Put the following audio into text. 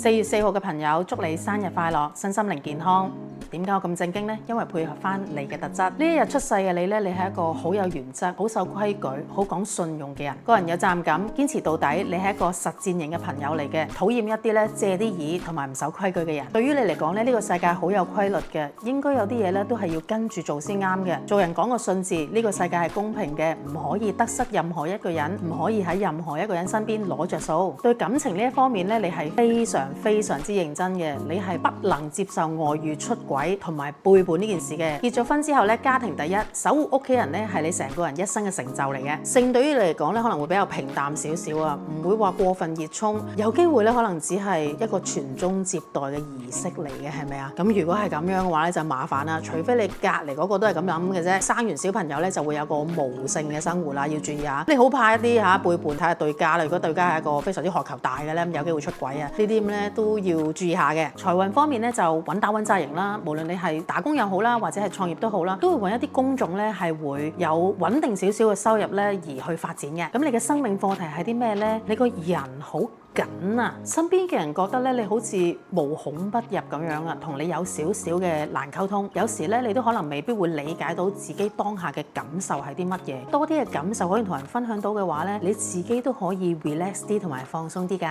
4月4號嘅朋友，祝你生日快樂，身心靈健康。點解我咁正經呢？因為配合翻你嘅特質。呢一日出世嘅你呢，你係一個好有原則、好守規矩、好講信用嘅人，個人有責任感，堅持到底。你係一個實戰型嘅朋友嚟嘅，討厭一啲咧借啲意同埋唔守規矩嘅人。對於你嚟講咧，呢個世界好有規律嘅，應該有啲嘢咧都係要跟住做先啱嘅。做人講個信字，呢個世界係公平嘅，唔可以得失任何一個人，唔可以喺任何一個人身邊攞着數。對感情呢一方面咧，你係非常之認真嘅，你係不能接受外遇出軌同埋背叛呢件事嘅。結咗婚之後咧，家庭第一，守護屋企人咧係你成個人一生嘅成就嚟嘅。性對於你嚟講咧，可能會比較平淡少少啊，唔會話過分熱衷，有機會咧可能只係一個傳宗接代嘅儀式嚟嘅，係咪啊？咁如果係咁樣嘅話咧，就麻煩啦。除非你隔離嗰個都係咁諗嘅啫，生完小朋友咧就會有個無性嘅生活啦，要注意下。你好怕一啲背叛，睇下對家啦。如果對家係一個非常之渴求大嘅咧，有機會出軌啊，呢啲咧都要注意下嘅。財運方面咧就穩打穩紮型啦，無論你係打工又好啦，或者係創業都好啦，都會揾一啲工種咧係會有穩定少少嘅收入咧而去發展嘅。咁你嘅生命課題係啲咩呢？你個人好緊啊，身邊嘅人覺得咧你好似無孔不入咁樣啊，同你有少少嘅難溝通。有時咧你都可能未必會理解到自己當下嘅感受係啲乜嘢。多啲嘅感受可以同人分享到嘅話咧，你自己都可以 relax 啲同埋放鬆啲㗎。